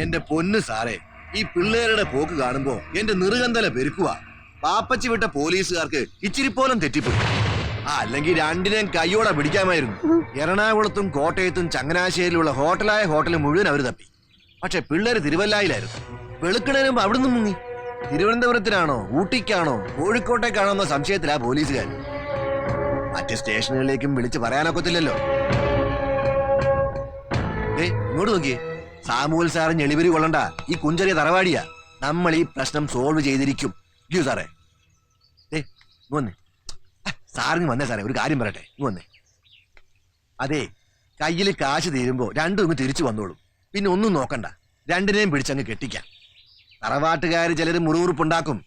എന്റെ പൊന്നു സാറേ, ഈ പിള്ളേരുടെ പോക്ക് കാണുമ്പോ എന്റെ നിറുകന്തല പെരുക്കുക. പാപ്പച്ചി വിട്ട പോലീസുകാർക്ക് ഇച്ചിരി പോലും തെറ്റിപ്പോയി. അല്ലെങ്കിൽ രണ്ടിനെയും കയ്യോടെ പിടിക്കാമായിരുന്നു. എറണാകുളത്തും കോട്ടയത്തും ചങ്ങനാശ്ശേരിയിലുള്ള ഹോട്ടൽ മുഴുവൻ അവർ തപ്പി. പക്ഷെ പിള്ളേര് തിരുവല്ലായിലായിരുന്നു. വെളുക്കണേനും അവിടുന്ന് മുങ്ങി. തിരുവനന്തപുരത്തിനാണോ ഊട്ടിക്കാണോ കോഴിക്കോട്ടേക്കാണോ എന്ന സംശയത്തിലാ പോലീസുകാർ. മറ്റ് സ്റ്റേഷനുകളിലേക്കും വിളിച്ച് പറയാനൊക്കത്തില്ലല്ലോ. ഇങ്ങോട്ട് നോക്കിയേ, സാമൂൽ സാറിന് എളിവരി കൊള്ളണ്ട. ഈ കുഞ്ചറിയ തറവാടിയാ. നമ്മൾ ഈ പ്രശ്നം സോൾവ് ചെയ്തിരിക്കും. സാറേ വന്നേ, സാറിന് വന്നേ സാറേ, ഒരു കാര്യം പറയട്ടെ. വന്നേ. അതെ, കയ്യിൽ കാശ് തീരുമ്പോ രണ്ടും ഇങ്ങ് തിരിച്ചു വന്നോളും. പിന്നെ ഒന്നും നോക്കണ്ട, രണ്ടിനെയും പിടിച്ചങ്ങ് കെട്ടിക്കാം. തറവാട്ടുകാര് ചിലര് മുറിവുറുപ്പുണ്ടാക്കും.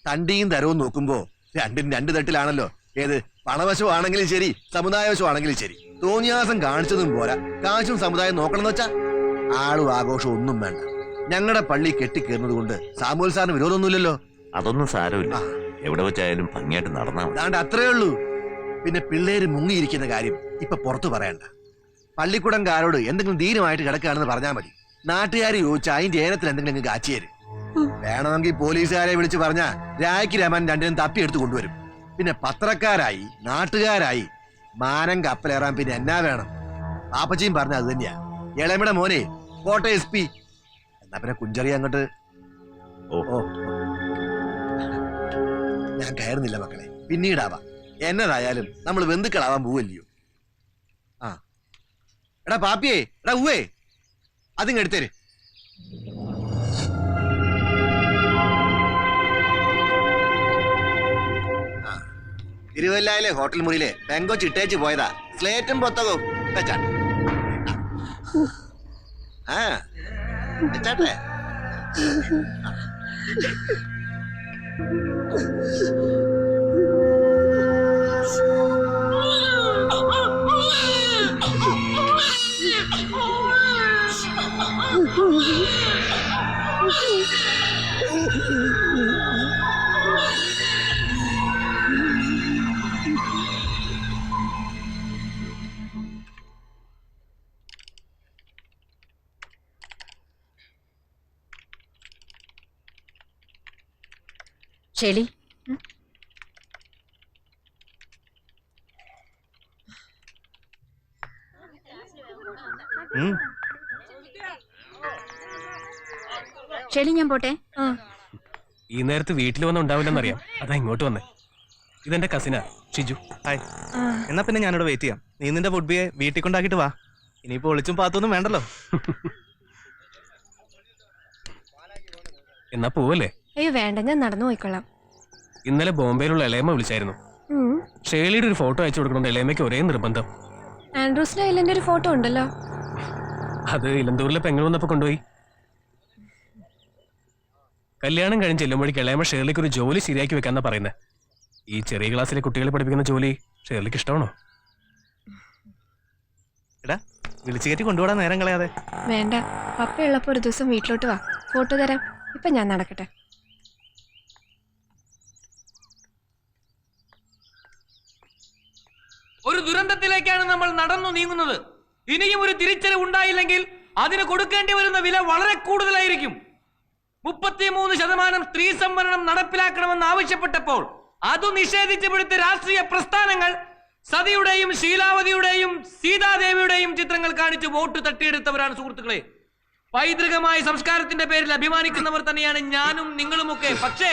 തണ്ടിയും തരവും നോക്കുമ്പോ രണ്ടും രണ്ട് തട്ടിലാണല്ലോ. ഏത് പണവശമാണെങ്കിലും ശരി, സമുദായവശമാണെങ്കിലും ശരി. തോന്നിയാസം കാണിച്ചതും പോരാ, കാശും സമുദായം നോക്കണമെന്ന് വെച്ചാ ആളും ആഘോഷം ഒന്നും വേണ്ട. ഞങ്ങളുടെ പള്ളി കെട്ടിക്കേറുന്നത് കൊണ്ട് സാമൂൽ സാറിന് വിരോധമൊന്നുമില്ലല്ലോ. അതൊന്നും സാരമില്ല, എവിടെ വെച്ചായാലും ഭംഗിയായിട്ട് നടന്നാൽ അതാണ്ട് അത്രേ ഉള്ളൂ. പിന്നെ പിള്ളേര് മുങ്ങിയിരിക്കുന്ന കാര്യം ഇപ്പൊ പുറത്തു പറയണ്ട. പള്ളിക്കൂടംകാരോട് എന്തെങ്കിലും ധീരമായിട്ട് കിടക്കുകയാണെന്ന് പറഞ്ഞാൽ മതി. നാട്ടുകാർ ചോദിച്ചാൽ അതിന്റെ ഏനത്തിൽ എന്തെങ്കിലും കാച്ചിയേര്. വേണമെങ്കിൽ പോലീസുകാരെ വിളിച്ച് പറഞ്ഞാ രായ്ക്ക് രമൻ രണ്ടിനും തപ്പിയെടുത്ത് കൊണ്ടുവരും. പിന്നെ പത്രക്കാരായി നാട്ടുകാരായി മാനം കപ്പലേറാൻ പിന്നെ എന്നാ വേണം? പാപ്പച്ചിയും പറഞ്ഞ അത് തന്നെയാ. ഇളമിടെ മോനെ കോട്ടയം SP. എന്നാ പിന്നെ കുഞ്ചറി അങ്ങോട്ട്. ഓ, ഞാൻ കയറുന്നില്ല മക്കളെ, പിന്നീടാവാം. എന്നതായാലും നമ്മൾ ബന്ധുക്കളാവാൻ പോവല്ലയോ. ആ എടാ പാപ്പിയേ, എടാ ഉവ്വേ, അതിങ്ങ് എടുത്തേര്. തിരുവല്ലായിലെ ഹോട്ടൽ മുറിയിലെ പെങ്കോ ചിട്ടേച്ച് പോയതാ. സ്ലേറ്റും പുസ്തകവും വെച്ചാട്ടെ. ആ വെച്ചാട്ടെ. ഷെലി, ഷെലി ഞാൻ പോട്ടെ. ഈ നേരത്ത് വീട്ടിൽ വന്ന് ഉണ്ടാവില്ലെന്നറിയാം, അതാ ഇങ്ങോട്ട് വന്നേ. ഇതെന്റെ കസിനാ ഷിജു. ഹായ്. എന്നാ പിന്നെ ഞാനിവിടെ വെയിറ്റ് ചെയ്യാം. നീ നിന്റെ ഫുഡ്ബിയെ വീട്ടിൽ കൊണ്ടാക്കിട്ട് വാ. ഇനിയിപ്പോ ഒളിച്ചും പാത്തൊന്നും വേണ്ടല്ലോ. എന്നാ പോവല്ലേ? അയ്യോ വേണ്ട, ഞാൻ നടന്നു പോയിക്കൊള്ളാം. ഇന്നലെ ബോംബെയിലുള്ള എളയമ്മ വിളിച്ചായിരുന്നു. ഷേലിയുടെ ഒരു ഫോട്ടോ അയച്ചു കൊടുക്കണമെന്ന് എളയമ്മയ്ക്ക് ഒരേ നിർബന്ധം. ആൻഡ്രൂസിന്റെ ഐലൻഡ് ഒരു ഫോട്ടോ ഉണ്ടല്ലോ. അത് ഇലന്തൂരിലെ പെങ്ങൾ വന്നപ്പോ കൊണ്ടുപോയി. കല്യാണം കഴിഞ്ഞ് ചെല്ലുമ്പോഴേക്ക് ഇളയമ്മ ഷേർലിക്ക് ഒരു ജോലി ശരിയാക്കി വെക്കാന്നാ പറയുന്നത്. ഈ ചെറിയ ക്ലാസ്സിലെ കുട്ടികളെ പഠിപ്പിക്കുന്ന ജോലി ഷേർലിക്ക് ഇഷ്ടമാണോ? എടാ, വിളിച്ചു കയറ്റി കൊണ്ടുപോടാൻ നേരം കളയാതെ. വേണ്ട, പപ്പയുള്ളപ്പോ ഒരു ദിവസം വീട്ടിലോട്ട് വാ, ഫോട്ടോ തരാം. ഇപ്പൊ ഞാൻ നടക്കട്ടെ. ഒരു ദുരന്തത്തിലേക്കാണ് നമ്മൾ നടന്നു നീങ്ങുന്നത്. ഇനിയും ഒരു തിരിച്ചറിവ് ഉണ്ടായില്ലെങ്കിൽ അതിന് കൊടുക്കേണ്ടി വരുന്ന വില വളരെ കൂടുതലായിരിക്കും. 33% സ്ത്രീ സംവരണം നടപ്പിലാക്കണമെന്ന് ആവശ്യപ്പെട്ടപ്പോൾ അത് നിഷേധിച്ചു പിടിച്ച രാഷ്ട്രീയ പ്രസ്ഥാനങ്ങൾ സതിയുടെയും ശീലാവതിയുടെയും സീതാദേവിയുടെയും ചിത്രങ്ങൾ കാണിച്ച് വോട്ട് തട്ടിയെടുത്തവരാണ് സുഹൃത്തുക്കളെ. പൈതൃകമായ സംസ്കാരത്തിന്റെ പേരിൽ അഭിമാനിക്കുന്നവർ തന്നെയാണ് ഞാനും നിങ്ങളുമൊക്കെ. പക്ഷേ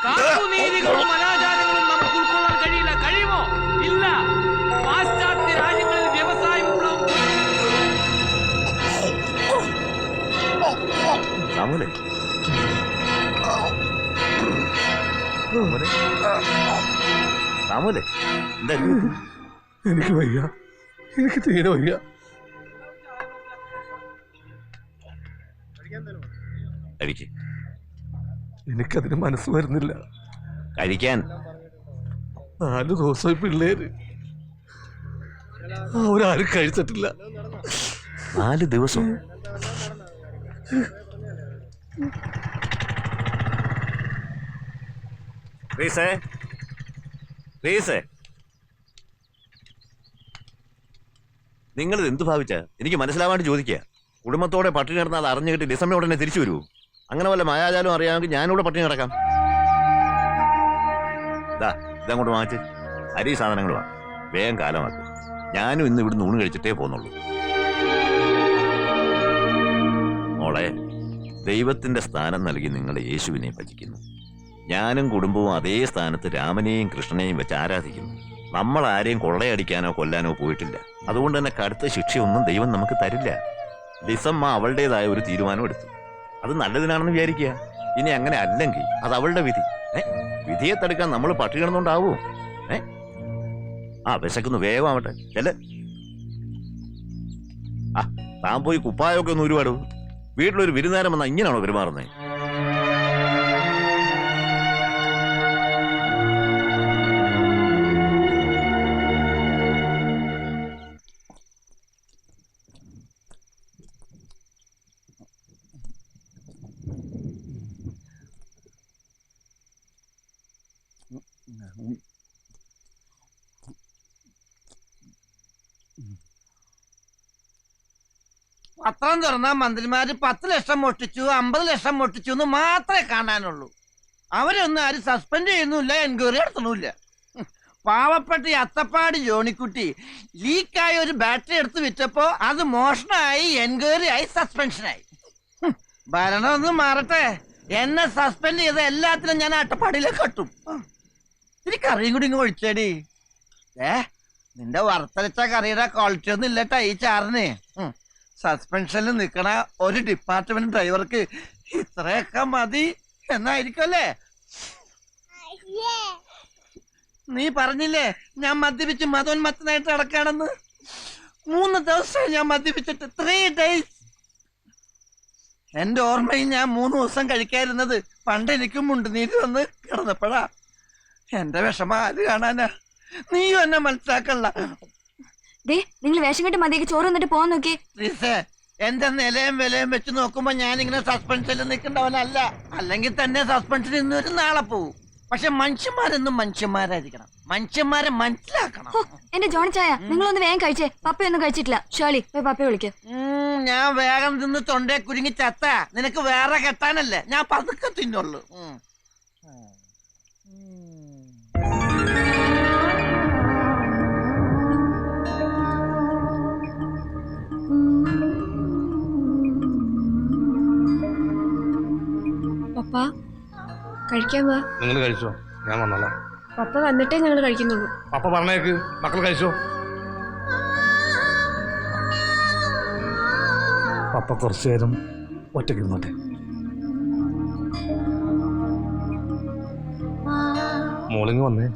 കാട്ടുനീതികളും അനാചാരങ്ങളും നമുക്ക് ഉൾക്കൊള്ളാൻ കഴിയില്ല. കഴിയുമോ? ഇല്ല. പാശ്ചാത്യ രാജ്യങ്ങളിൽ വ്യവസായ വിപ്ലവം. എനിക്ക് വയ്യ, എനിക്ക് തീരെ വയ്യ. എനിക്കതിന് മനസ്സ് വരുന്നില്ല കഴിക്കാൻ. 4 ദിവസമായി പിള്ളേര് അവരാരും കഴിച്ചിട്ടില്ല. 4 ദിവസം? നിങ്ങളിത് എന്ത് ഭാവിച്ച? എനിക്ക് മനസ്സിലാവാണ്ട് ചോദിക്കുക. കുടുംബത്തോടെ പട്ടിണി കിടന്നാൽ അത് അറിഞ്ഞിട്ട് ഡിസംബർ ഉടനെ തിരിച്ചു വരൂ. അങ്ങനെ വല്ല മായാജാലും അറിയാമെങ്കിൽ ഞാനിവിടെ പട്ടിണി കിടക്കാം. ഇതങ്ങോട്ട് വാങ്ങിച്ച് അരി സാധനങ്ങൾ വാ, വേഗം കാലമാക്കും. ഞാനും ഇന്ന് ഇവിടുന്ന് ഊണ് കഴിച്ചിട്ടേ പോന്നുള്ളൂ. മോളെ, ദൈവത്തിന്റെ സ്ഥാനം നൽകി നിങ്ങൾ യേശുവിനെ ഭജിക്കുന്നു. ഞാനും കുടുംബവും അതേ സ്ഥാനത്ത് രാമനെയും കൃഷ്ണനെയും വെച്ച് ആരാധിക്കുന്നു. നമ്മൾ ആരെയും കൊള്ളയടിക്കാനോ കൊല്ലാനോ പോയിട്ടില്ല. അതുകൊണ്ട് തന്നെ കടുത്ത ശിക്ഷയൊന്നും ദൈവം നമുക്ക് തരില്ല. ലിസമ്മ അവളുടേതായ ഒരു തീരുമാനം എടുത്തു. അത് നല്ലതിനാണെന്ന് വിചാരിക്കുക. ഇനി അങ്ങനെ അല്ലെങ്കിൽ അത് അവളുടെ വിധി. വിധിയെ തടുക്കാൻ നമ്മൾ പട്ടി കിടന്നുകൊണ്ടാവോ? വിശക്കുന്നു, വേഗം ആവട്ടെ. ചെല്ല്. താൻ പോയി കുപ്പായൊക്കെ ഒന്ന് ഒരുപാടും. വീട്ടിലൊരു വിരുന്നേരം വന്നാൽ ഇങ്ങനെയാണോ പെരുമാറുന്നത്? പത്രം തുറന്നാ മന്ത്രിമാര് 10 ലക്ഷം മോഷ്ടിച്ചു 50 ലക്ഷം മോഷ്ടിച്ചു എന്ന് മാത്രമേ കാണാനുള്ളൂ. അവരൊന്നും ആരും സസ്പെൻഡ് ചെയ്യുന്നില്ല, എൻക്വയറി നടത്തണില്ല. പാവപ്പെട്ട ഈ അത്തപ്പാടി ജോണിക്കുട്ടി ലീക്കായ ഒരു ബാറ്ററി എടുത്ത് വിറ്റപ്പോ അത് മോഷണമായി, എൻക്വയറി ആയി, സസ്പെൻഷനായി. ഭരണം ഒന്ന് മാറട്ടെ. എന്നെ സസ്പെൻഡ് ചെയ്ത എല്ലാത്തിനും ഞാൻ അട്ടപ്പാടിയിലേക്ക് കട്ടും. ഇത്തിരി കറിയും കൂടി ഇങ്ങ് ഒഴിച്ചേടി. നിന്റെ വറുത്തരച്ച കറിയുടെ ക്വാളിറ്റി ഒന്നും ഇല്ലട്ടാ ഈ ചാറിന്. സസ്പെൻഷനിൽ നിൽക്കണ ഒരു ഡിപ്പാർട്ട്മെന്റ് ഡ്രൈവർക്ക് ഇത്രയൊക്കെ മതി എന്നായിരിക്കുമല്ലേ? നീ പറഞ്ഞില്ലേ ഞാൻ മദ്യപിച്ച് മതോന്മത്തനായിട്ട് നടക്കാണെന്ന്? 3 ദിവസം ഞാൻ മദ്യപിച്ചിട്ട് 3 days. എന്റെ ഓർമ്മയിൽ ഞാൻ 3 ദിവസം കഴിക്കാതിരുന്നത് പണ്ട് എനിക്കും മുണ്ടുനീര് വന്ന് കിടന്നപ്പോഴാ. എന്റെ വിഷമം ആര് കാണാനാ? നീയും എന്നെ മനസ്സിലാക്കണ്ട. നിങ്ങൾ വേഷം കെട്ട് മതിയേക്ക് ചോറ് വന്നിട്ട് പോവാൻ നോക്കി. എന്റെ നിലയും വിലയും വെച്ച് നോക്കുമ്പോ ഞാനിങ്ങനെ സസ്പെൻഷനിൽ നിൽക്കേണ്ടവനല്ല. അല്ലെങ്കിൽ തന്നെ സസ്പെൻഷൻ ഇന്നൊരു നാളെ പോവും. പക്ഷെ മനുഷ്യന്മാരെന്നും മനുഷ്യന്മാരായിരിക്കണം. മനുഷ്യന്മാരെ മനസ്സിലാക്കണം. എന്റെ ജോണിച്ചായ, നിങ്ങളൊന്ന് വേഗം കഴിച്ചേ. പപ്പയൊന്നും കഴിച്ചിട്ടില്ല. ഷേളി പോയി പപ്പയെ വിളിക്ക്. ഞാൻ വേഗം തിന്ന് തൊണ്ടേ കുരുങ്ങി ചത്ത. നിനക്ക് വേറെ കെട്ടാനല്ലേ? ഞാൻ പതുക്കെ തിന്നുള്ളൂ. പപ്പ കഴിക്കാൻ വാ. നിങ്ങൾ കഴിച്ചോ, ഞാൻ വന്നോളാം. പപ്പ വന്നിട്ടേ ഞങ്ങൾ കഴിക്കുന്നുള്ളൂ. പപ്പ പറഞ്ഞേക്ക്, മക്കൾ കഴിച്ചോ. പപ്പ കുറച്ചു നേരം ഒറ്റയ്ക്ക് ഇരുന്നോട്ടെ. മോളിങ് വന്നേ.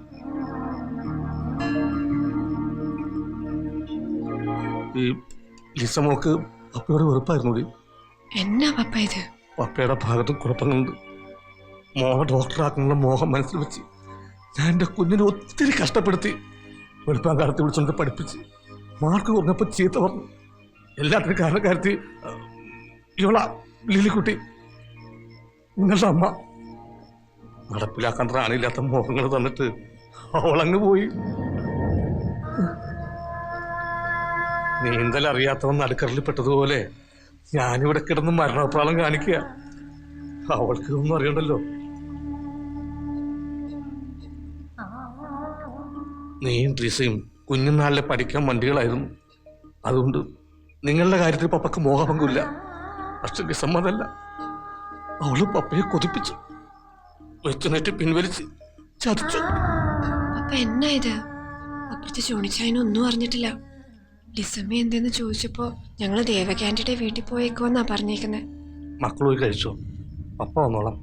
ഈ ലിസമോക്ക് പപ്പയോട് വെറുപ്പായിരുന്നു. എന്നാ പപ്പ ഇത്? പപ്പയുടെ ഭാഗത്ത് കുഴപ്പങ്ങളുണ്ട്. മോഹ ഡോക്ടറാക്കാനുള്ള മോഹം മനസ്സിൽ വെച്ച് ഞാൻ എൻ്റെ കുഞ്ഞിനെ ഒത്തിരി കഷ്ടപ്പെടുത്തി. വെളുപ്പാൻ കാലത്ത് വിളിച്ചുകൊണ്ട് പഠിപ്പിച്ച് മാർക്ക് കുറഞ്ഞപ്പോൾ ചീത്ത പറഞ്ഞു. എല്ലാത്തിനും കാരണക്കാരത്തി ഇവളാ ലിലിക്കുട്ടി, നിങ്ങളുടെ അമ്മ. നടപ്പിലാക്കാൻ റാണിയില്ലാത്ത മോഹങ്ങൾ തന്നിട്ട് അവളങ്ങ് പോയി. നീന്തൽ അറിയാത്തവൻ നടുക്കടലിൽ പെട്ടതുപോലെ ഞാനിവിടെ കിടന്ന് മരണപ്രാളം കാണിക്കുക. അവൾക്ക് ഇതൊന്നും അറിയണ്ടല്ലോ. നീയും ട്രീസയും കുഞ്ഞുനാളിലെ പഠിക്കാൻ വണ്ടികളായിരുന്നു. അതുകൊണ്ട് നിങ്ങളുടെ കാര്യത്തിൽ പപ്പക്ക് മോഹഭംഗമില്ല. പക്ഷെ വിസമ്മതല്ല. അവള് പപ്പയെ കൊതിപ്പിച്ചു, വെച്ചുനേറ്റ് പിൻവലിച്ച് ചതിച്ചു. പപ്പ എന്നാ ഇത്? അപ്പുറത്തെ ചോണിച്ചായനൊന്നും അറിഞ്ഞിട്ടില്ല. ലിസമ്മ എന്തെന്ന് ചോദിച്ചപ്പോ ഞങ്ങള് ദേവകാന്റിയുടെ വീട്ടിൽ പോയേക്കുവെന്നാ പറഞ്ഞേക്കുന്നത്. മക്കൾ പോയി കഴിച്ചോ, പപ്പ വന്നോളാം.